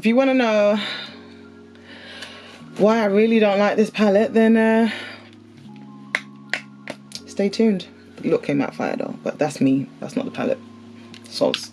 you want to know why I really don't like this palette, then stay tuned. The look came out fire though, but that's me, that's not the palette. Soz.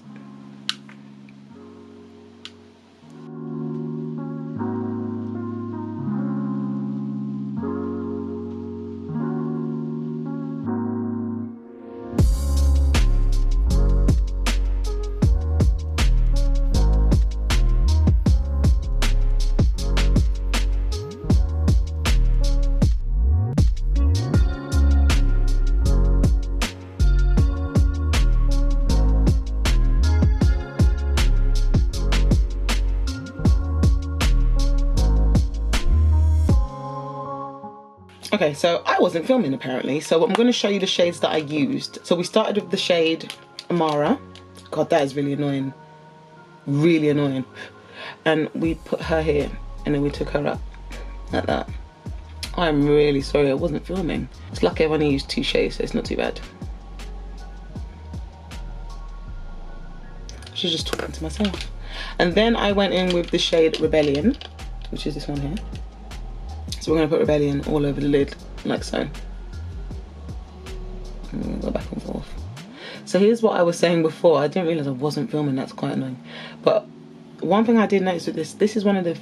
Okay, so I wasn't filming apparently, so I'm going to show you the shades that I used. So we started with the shade Amara. God, that is really annoying. Really annoying. And we put her here, and then we took her up like that. I'm really sorry, I wasn't filming. It's lucky I've only used 2 shades, so it's not too bad. I should just talking to myself. And then I went in with the shade Rebellion, which is this one here. So we're going to put Rebellion all over the lid, like so. And we're going to go back and forth. So here's what I was saying before. I didn't realise I wasn't filming, that's quite annoying. But one thing I did notice with this is one of the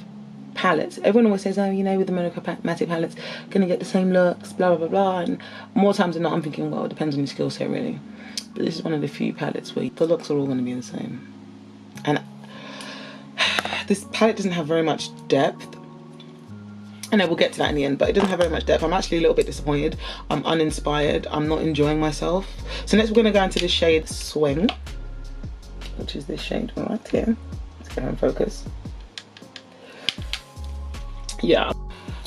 palettes. Everyone always says, oh, you know, with the monochromatic palettes, going to get the same looks, blah, blah, blah, blah. And more times than not, I'm thinking, well, it depends on your skill set, really. But this is one of the few palettes where the looks are all going to be the same. And this palette doesn't have very much depth. And I will get to that in the end, but it doesn't have very much depth. I'm actually a little bit disappointed. I'm uninspired. I'm not enjoying myself. So next we're going to go into the shade Swing, which is this shade right here. Let's get her in focus. Yeah.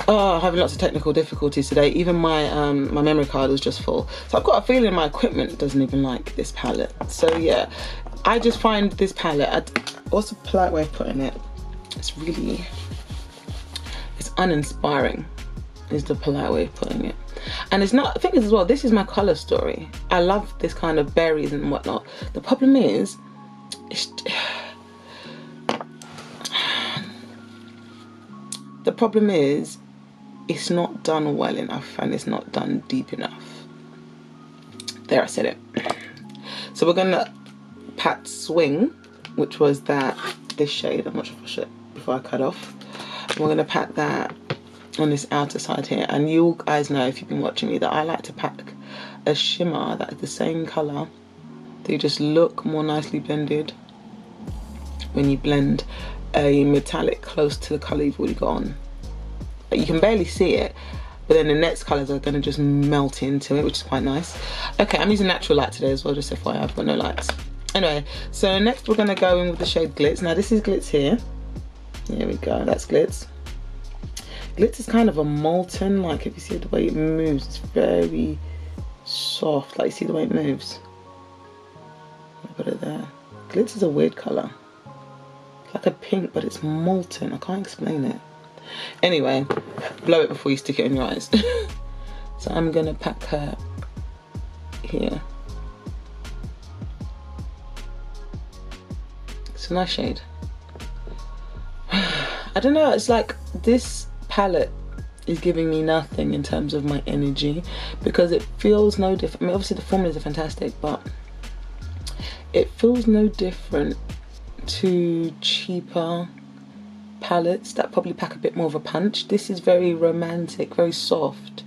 Oh, having lots of technical difficulties today. Even my my memory card was just full. So I've got a feeling my equipment doesn't even like this palette. So yeah, I just find this palette, what's a polite way of putting it? It's really... it's uninspiring is the polite way of putting it. And it's not, the thing is as well, this is my colour story. I love this kind of berries and whatnot. The problem is, it's not done well enough and it's not done deep enough. There, I said it. So we're gonna pat Swing, which was this shade. I'm not sure if I should, before I cut off. We're going to pat that on this outer side here, and you guys know, if you've been watching me, that I like to pack a shimmer that is the same colour. They just look more nicely blended when you blend a metallic close to the colour you've already got on. You can barely see it, but then the next colours are going to just melt into it, which is quite nice. Okay, I'm using natural light today as well, just FYI, I've got no lights. Anyway, so next we're going to go in with the shade Glitz. Now this is Glitz here. There we go, that's Glitz. Glitz is kind of a molten, like if you see the way it moves, it's very soft, like you see the way it moves. I'll put it there. Glitz is a weird colour. It's like a pink, but it's molten, I can't explain it. Anyway, blow it before you stick it in your eyes. So I'm gonna pack her here. It's a nice shade. I don't know, it's like this palette is giving me nothing in terms of my energy, because it feels no different. I mean, obviously the formulas are fantastic, but it feels no different to cheaper palettes that probably pack a bit more of a punch. This is very romantic, very soft,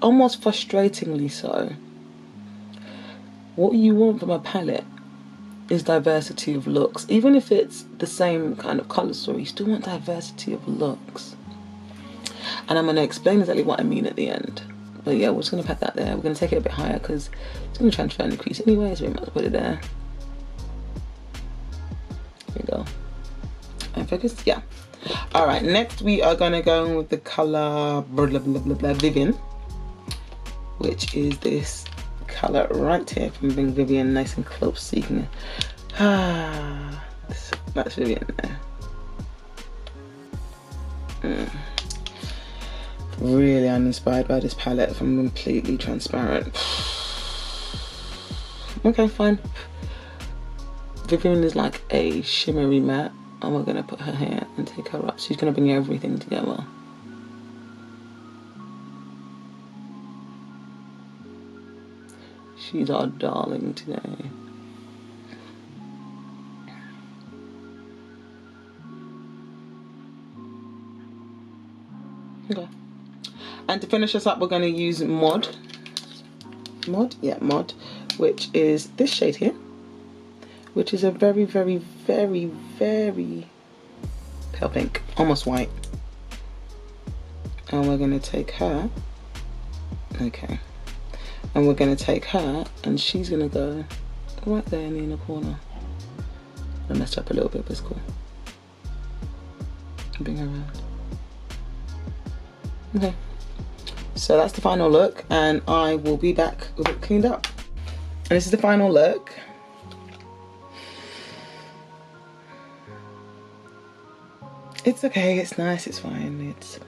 almost frustratingly so. What you want from a palette is diversity of looks. Even if it's the same kind of colour story, you still want diversity of looks. And I'm going to explain exactly what I mean at the end. But yeah, we're just going to pat that there. We're going to take it a bit higher because it's going to transfer in the crease anyway, so we might as well put it there. There we go. And focus? Yeah. Alright, next we are going to go in with the colour blah, blah, blah, blah, blah, Vivian, which is this colour right here from Bring Vivian, nice and close so you can that's Vivian there. Really uninspired by this palette, if I'm completely transparent. Okay, fine. Vivian is like a shimmery matte, And we're going to put her here and take her up. She's going to bring everything together. She's our darling today. Okay. And to finish us up, we're going to use Mod, which is this shade here, which is a very, very, very, very pale pink, almost white. And we're going to take her, okay, and we're going to take her, and she's going to go right there in the inner corner. I messed up a little bit, but it's cool. Bring her around. Okay, so that's the final look, and I will be back with it cleaned up. And this is the final look. It's okay, it's nice, it's fine. It's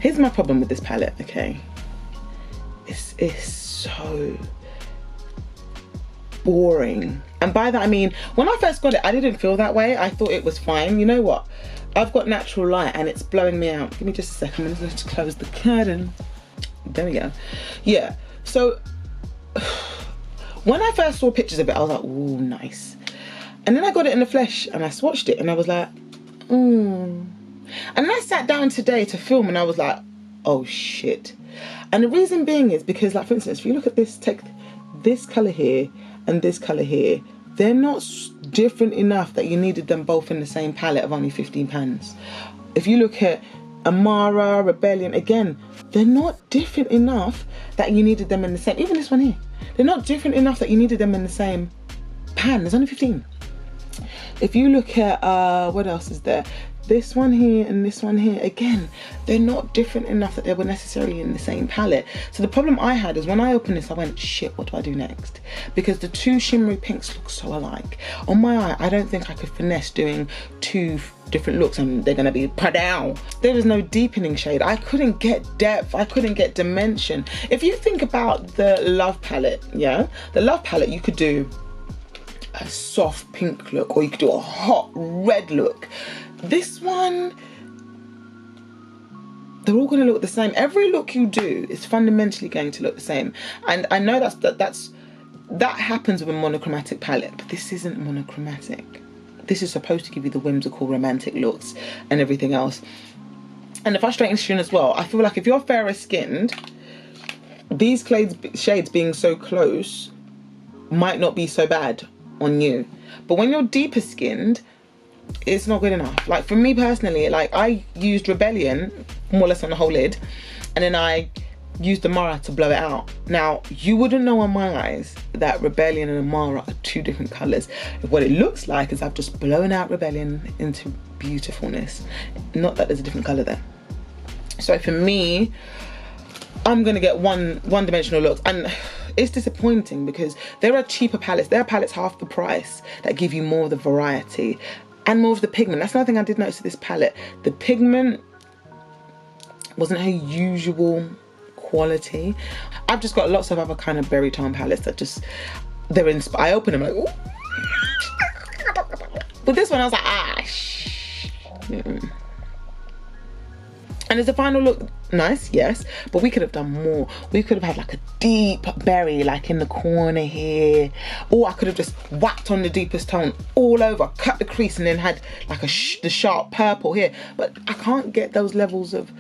here's my problem with this palette, okay? It's so boring. And by that I mean, when I first got it, I didn't feel that way. I thought it was fine. You know what? I've got natural light and it's blowing me out. Give me just a second. I'm going to close the curtain. There we go. Yeah. So when I first saw pictures of it, I was like, ooh, nice. And then I got it in the flesh and I swatched it and I was like, And then I sat down today to film and I was like, oh shit. And the reason being is because, like, for instance, if you look at this, take this colour here and this colour here, they're not different enough that you needed them both in the same palette of only £15. If you look at Amara, Rebellion, again, they're not different enough that you needed them in the same, even this one here, they're not different enough that you needed them in the same pan. There's only 15. If you look at, what else is there? This one here and this one here, again, they're not different enough that they were necessarily in the same palette. So the problem I had is when I opened this, I went, shit, what do I do next? Because the two shimmery pinks look so alike. On my eye, I don't think I could finesse doing two different looks and they're gonna be padow. There was no deepening shade. I couldn't get depth, I couldn't get dimension. If you think about the Love palette, yeah? The Love palette, you could do a soft pink look or you could do a hot red look. This one, they're all going to look the same. Every look you do is fundamentally going to look the same. And I know that happens with a monochromatic palette, but this isn't monochromatic. This is supposed to give you the whimsical romantic looks and everything else. And the frustrating thing as well, I feel like if you're fairer skinned, these shades being so close might not be so bad on you. But when you're deeper skinned, it's not good enough. Like for me personally, like I used Rebellion more or less on the whole lid, and then I used Amara to blow it out. Now you wouldn't know on my eyes that Rebellion and Amara are two different colours. What it looks like is I've just blown out Rebellion into beautifulness, not that there's a different colour there. So for me, I'm gonna get one dimensional looks, and it's disappointing because there are cheaper palettes. There are palettes half the price that give you more of the variety and more of the pigment. That's another thing I did notice with this palette. The pigment wasn't her usual quality. I've just got lots of other kind of berry tone palettes that just, they're I open them like, ooh. But this one I was like, And is the final look nice? Yes, but we could have done more. We could have had like a deep berry like in the corner here, or I could have just whacked on the deepest tone all over, cut the crease, and then had like the sharp purple here. But I can't get those levels of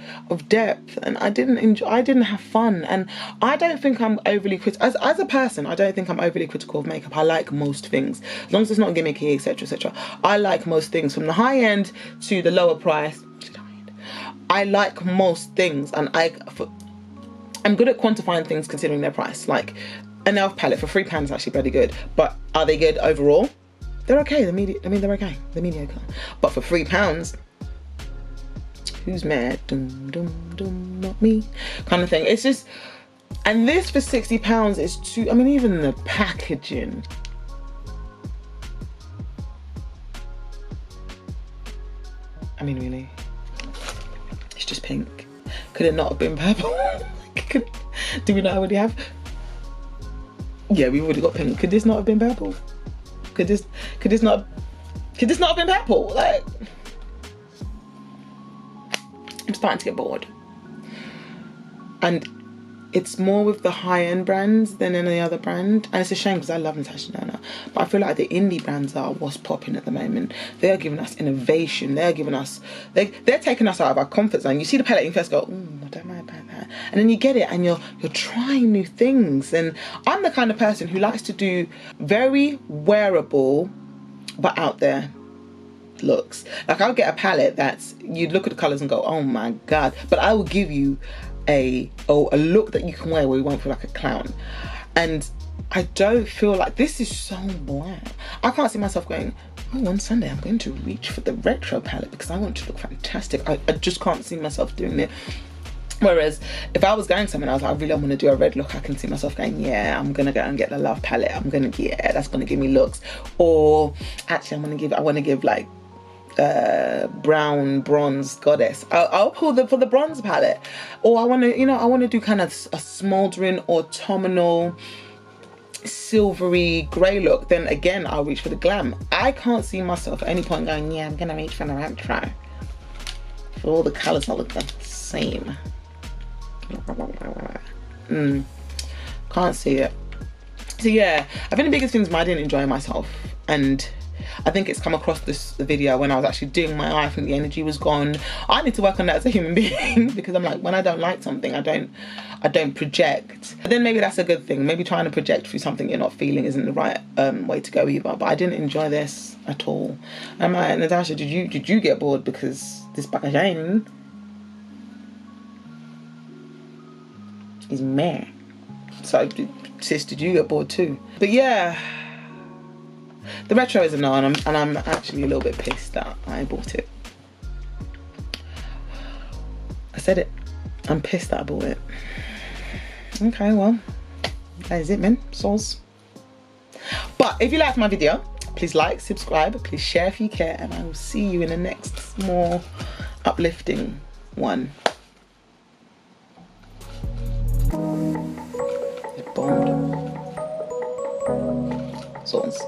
depth, and I didn't have fun. And I don't think I'm overly critical as a person. I don't think I'm overly critical of makeup. I like most things, as long as it's not gimmicky, etc, etc. I like most things, from the high end to the lower price. I like most things, and I'm good at quantifying things considering their price. Like an e.l.f. palette for £3 is actually pretty good, but are they good overall? They're okay. They're okay. They're mediocre. But for £3, who's mad? Dum dum dum, not me. Kind of thing. It's just, and this for £60 is too. I mean, even the packaging. I mean, really. Just pink. Could it not have been purple? Do we not already have? Yeah, we've already got pink. Could this not have been purple? Could this not have been purple? Like, I'm starting to get bored. And it's more with the high-end brands than any other brand. And it's a shame because I love Natasha Denona. But I feel like the indie brands are what's popping at the moment. They're giving us innovation. They're giving us, they're taking us out of our comfort zone. You see the palette, you first go, I don't know about that. And then you get it and you're trying new things. And I'm the kind of person who likes to do very wearable but out there looks. Like, I'll get a palette that's, you look at the colours and go, oh my God. But I will give you a look that you can wear where you won't feel like a clown. And I don't feel like, this is so bland. I can't see myself going, oh, on Sunday I'm going to reach for the retro palette because I want to look fantastic. I just can't see myself doing it. Whereas if I was going somewhere and I was like, I really want to do a red look, I can see myself going, yeah, I'm gonna go and get the Love palette. Yeah, that's gonna give me looks. Or actually I want to give like brown bronze goddess. I'll pull for the bronze palette. Or I want to do kind of a smoldering autumnal silvery grey look. Then again, I'll reach for the glam. I can't see myself at any point going, yeah, I'm gonna reach for the retro. For all the colours all look the same. Can't see it. So yeah, I think the biggest thing is I didn't enjoy myself, and I think it's come across this video when I was actually doing my eye. I think the energy was gone. I need to work on that as a human being because I'm like, when I don't like something, I don't project. But then maybe that's a good thing. Maybe trying to project through something you're not feeling isn't the right way to go either. But I didn't enjoy this at all. I'm like, Natasha, did you get bored because this packaging is meh? So sis, did you get bored too? But yeah, the retro is a no, and I'm actually a little bit pissed that I bought it. I said it. I'm pissed that I bought it. Okay, well, that is it, man. Soz. But if you liked my video, please like, subscribe, please share if you care, and I will see you in the next more uplifting one. It bombed. Soz.